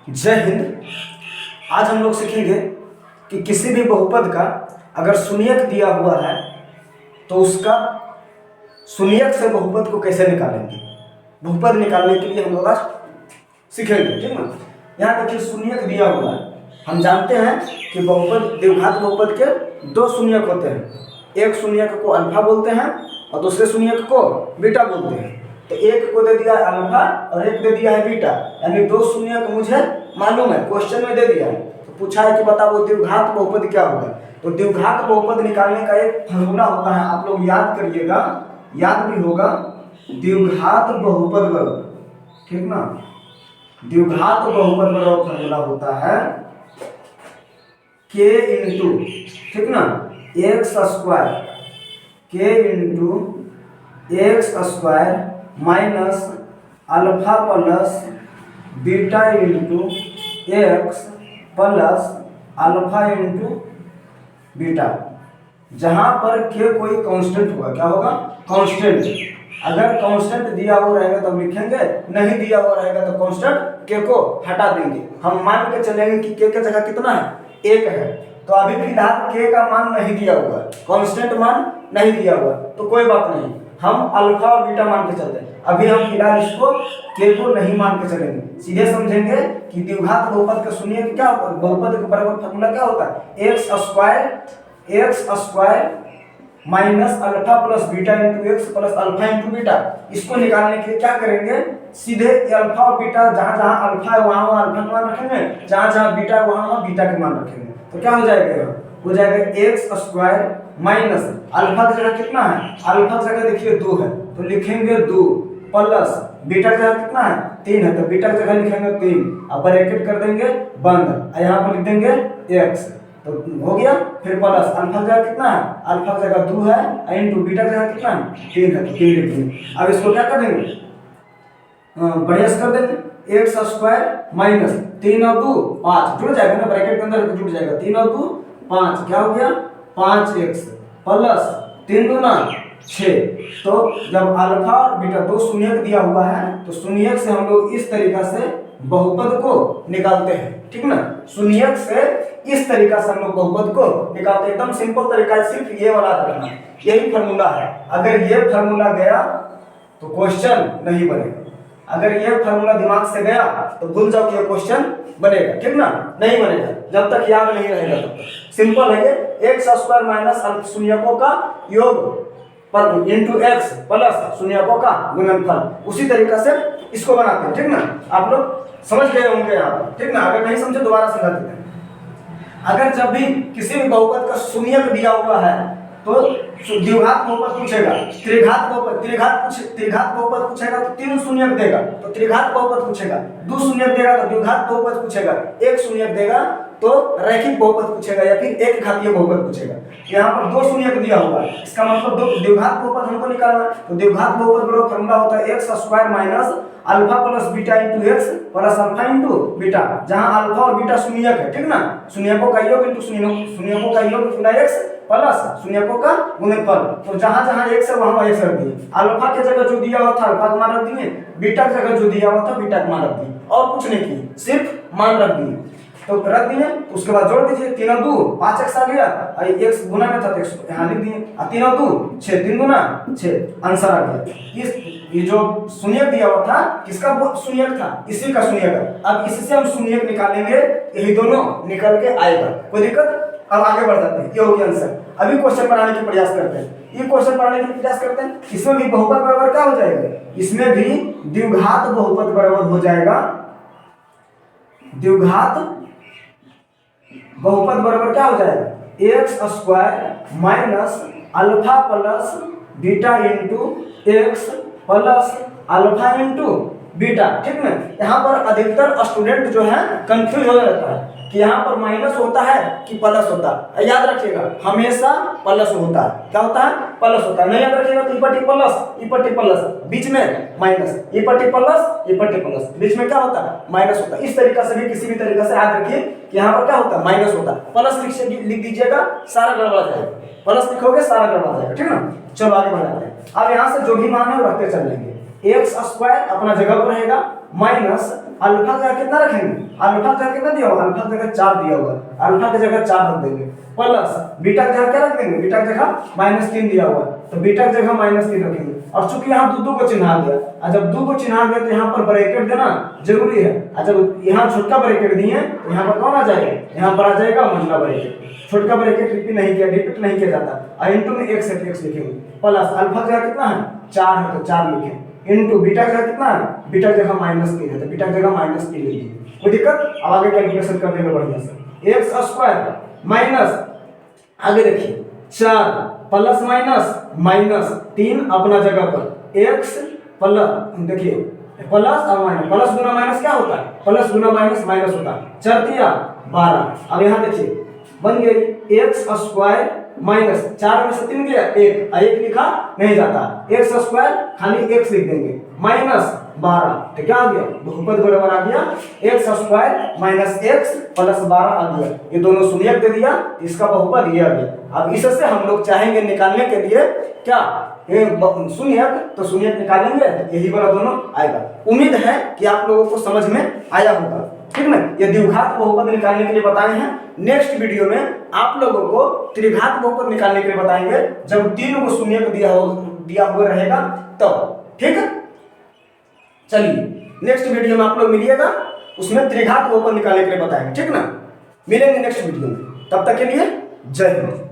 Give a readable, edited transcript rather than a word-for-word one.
जय हिंद। आज हम लोग सीखेंगे कि किसी भी बहुपद का अगर शून्यक दिया हुआ है तो उसका शून्यक से बहुपद को कैसे निकालेंगे। बहुपद निकालने के लिए हम लोग आज सीखेंगे, ठीक ना। यहाँ देखिए शून्यक दिया हुआ है। हम जानते हैं कि बहुपद द्विघात बहुपद के दो शून्यक होते हैं। एक शून्यक को अल्फा बोलते हैं और दूसरे शून्यक को बीटा बोलते हैं। तो एक को दे दिया है अल्फा और एक दे दिया है बीटा, यानी दो शून्यक मुझे मालूम है, क्वेश्चन में दे दिया है। तो पूछा है कि बताओ द्विघात बहुपद क्या होगा। तो द्विघात बहुपद निकालने का एक फॉर्मूला होता है, आप लोग याद करिएगा, याद भी होगा। द्विघात बहुपद बराबर, ठीक ना, द्विघात बहुपद बराबर फॉर्मूला होता है k इंटू, ठीक ना, x square, k into x square minus alpha plus beta into x plus alpha into beta. जहाँ पर के कोई कांस्टेंट होगा, क्या होगा, कांस्टेंट। अगर कांस्टेंट दिया हुआ रहेगा तो हम लिखेंगे, नहीं दिया हुआ रहेगा तो कांस्टेंट के को हटा देंगे। हम मान के चलेंगे कि के जगह कितना है, एक है। तो अभी फिलहाल के का मान नहीं दिया हुआ, कांस्टेंट मान नहीं दिया हुआ, तो कोई बात नहीं, हम अल्फा और बीटा मान के चलते हैं। अभी हम फिलहाल इसको के को नहीं मान के चलेंगे, सीधे समझेंगे कि द्विघात बहुपद का शून्य क्या होता है, बहुपद के बराबर फॉर्मूला क्या होता है, x square minus alpha plus beta into x plus alpha into beta. इसको निकालने के लिए क्या करेंगे, सीधे अल्फा और बीटा, जहाँ जहाँ अल्फा है वहाँ वहाँ अल्फा का मान रखेंगे, जहाँ जहाँ बीटा है वहाँ वहाँ बीटा के मान रखेंगे। तो क्या हो जाएगा, हो जाएगा एक्स स्क्वायर माइनस अल्फा की जगह कितना है, अल्फा की जगह देखिए 2 है तो लिखेंगे 2 प्लस बीटा की जगह कितना है 3 है तो बीटा की जगह लिखेंगे 3, अब ब्रैकेट कर देंगे बंद, यहाँ पर लिख देंगे एक्स, तो हो गया। फिर प्लस अल्फा की जगह कितना है, अल्फा की जगह 2 है इंटू बीटा की जगह कितना है 3 है तो 3 लिख देंगे। अब इसको क्या कर देंगे, बढ़िया से कर देंगे, एक्स स्क्वायर माइनस 3 और 2 5 जुड़ जाएगा ना, ब्रैकेट के अंदर जुड़ जाएगा, 3 और 2 5, क्या हो गया 5x प्लस 3 दूना 6। तो जब अल्फा और बीटा दो शून्यक दिया हुआ है तो शून्यक से हम लोग इस तरीका से बहुपद को निकालते हैं, ठीक ना। शून्यक से इस तरीका से हम लोग बहुपद को निकालते हैं, एकदम सिंपल तरीका है, सिर्फ ये वाला रखना, यही फॉर्मूला है। अगर ये फॉर्मूला गया तो क्वेश्चन नहीं बनेगा, अगर ये फॉर्मूला दिमाग से गया तो भूल जाओ कि ये क्वेश्चन बनेगा, ठीक ना, नहीं बनेगा जब तक याद नहीं रहेगा तब तक। सिंपल है ये, एक्स स्क्वायर माइनस शून्यकों का योग पर इंटू एक्स प्लस शून्यकों का गुणनफल, उसी तरीका से इसको बनाते हैं, ठीक ना। आप लोग समझ गए होंगे यहाँ, ठीक ना, अगर नहीं समझे दोबारा समझा देते हैं। अगर जब भी किसी भी बहुपद का शून्यक दिया हुआ है तो द्विघात बहुपद पूछेगा, त्रिघात बहुपद पूछेगा तो 3 शून्यक देगा तो त्रिघात बहुपद पूछेगा, 2 शून्यक देगा तो द्विघात बहुपद पूछेगा, 1 शून्यक देगा तो रैखिक बहुपद पूछेगा या फिर एक घातीय बहुपद पूछेगा। यहाँ पर 2 शून्यक दिया हुआ है, इसका मतलब द्विघात बहुपद हमको निकालना है। तो द्विघात बहुपद का फॉर्मूला होता है x square minus alpha plus beta into x plus alpha into beta, जहाँ अल्फा और बीटा शून्यक है, ठीक ना, शून्यकों का योग इंटू शून्यकों का योग गुना एक्स प्लस शून्यकों का गुणनफल। तो जहाँ जहाँ एक्स है वहाँ एक्स रख दिए, अल्फा की जगह जो दिया हुआ था अल्फा का मान रख दिए, बीटा की जगह जो दिया हुआ था बीटा का मान रख दिए, और कुछ नहीं किए, सिर्फ मान रख दिए। तो रख दिए, उसके बाद जोड़ दीजिए, 3 और 2 5x आ गया, x गुना में था तो x यहाँ लिख दिए, 3 और 2 6, 3 गुना 6, आंसर आ गया। ये जो शून्यक दिया हुआ था किसका शून्यक था, इसी का शून्यक है। अब इससे हम शून्यक निकालेंगे, यही दोनों निकल के आएगा, कोई दिक्कत। अब आगे बढ़ जाते हैं, ये हो गया आंसर। अभी क्वेश्चन बनाने के प्रयास करते हैं, ये क्वेश्चन बनाने के प्रयास करते हैं। इसमें भी बहुपद बराबर क्या हो जाएगा, इसमें भी द्विघात बहुपद बराबर हो जाएगा, द्विघात बहुपद बराबर क्या हो जाएगा, x square minus alpha plus beta into x plus alpha into beta, ठीक ना। यहाँ पर अधिकतर स्टूडेंट जो है कंफ्यूज हो जाता है कि यहाँ पर माइनस होता है कि प्लस होता है। याद रखिएगा हमेशा प्लस होता है, क्या होता है, प्लस होता है। नहीं याद रखिएगा तो ई पट्टी प्लस बीच में माइनस, ई पट्टी प्लस बीच में क्या होता है, माइनस होता है। इस तरीका से भी किसी भी तरीका से याद रखिए कि यहाँ पर क्या होता है, माइनस होता है। प्लस लिख दीजिएगा, सारा गड़बड़ा जाएगा, प्लस लिखोगे सारा गड़बड़ा जाएगा, ठीक ना। चलो आगे बढ़ाते हैं। अब यहाँ से जो भी मान है रखते चल लेंगे, एक्स स्क्वायर अपना जगह पर रहेगा माइनस अल्फा का कितना रखेंगे, अल्फा का कितना दिया हुआ, अल्फा की जगह 4 दिया हुआ, अल्फा की जगह 4 रख देंगे, प्लस बीटा की जगह क्या रख देंगे, बीटा की जगह -3 दिया हुआ, तो बीटा की जगह -3 रखेंगे। और चूंकि यहाँ दो को चिन्हा गया, और जब दो को चिन्हा गया तो यहाँ पर ब्रैकेट देना जरूरी है, और जब यहाँ छोटका ब्रैकेट दिए तो यहाँ पर कौन आ जाएगा, यहाँ पर आ जाएगा मंझला ब्रैकेट। छोटका ब्रैकेट रिपीट नहीं किया जाता, और इंटू में एक से x लिखेंगे, प्लस अल्फा का कितना है 4 है तो 4 लिखें, इंटू बीटा का कितना है, बीटा की जगह -3 है तो बीटा की जगह -3 लिखेंगे। कोई दिक्कत, अब आगे कैलकुलेशन कर देंगे बढ़िया से। एक्स स्क्वायर माइनस, आगे देखिए 4 प्लस माइनस 3 अपना जगह पर, एक्स प्लस, देखिए प्लस और माइनस, प्लस गुना माइनस क्या होता है, प्लस गुना माइनस माइनस होता है, 4 तिया 12। अब यहाँ देखिए बन गई एक्स स्क्वायर माइनस 4 में से 3 गया 1, 1 लिखा नहीं जाता, एक्स स्क्वायर खाली x लिख देंगे माइनस 12, तो क्या आ गया, बहुपद बराबर आ गया x square minus x plus 12 आ गया। ये दोनों शून्यक दे दिया, इसका बहुपद ये आ गया। अब इससे हम लोग चाहेंगे निकालने के लिए क्या, ये शून्यक, तो शून्यक निकालेंगे यही वाला दोनों आएगा। उम्मीद है कि आप लोगों को समझ में आया होगा, ठीक ना। ये द्विघात बहुपद निकालने के लिए बताए हैं। नेक्स्ट वीडियो में आप लोगों को त्रिघात बहुपद निकालने के लिए बताएंगे, जब 3 को शून्यक दिया हुआ रहेगा तब, ठीक है। चलिए नेक्स्ट वीडियो में आप लोग मिलिएगा, उसमें त्रिघात बहुपद निकालने के लिए बताएंगे, ठीक ना। मिलेंगे नेक्स्ट वीडियो में, तब तक के लिए जय हिंद।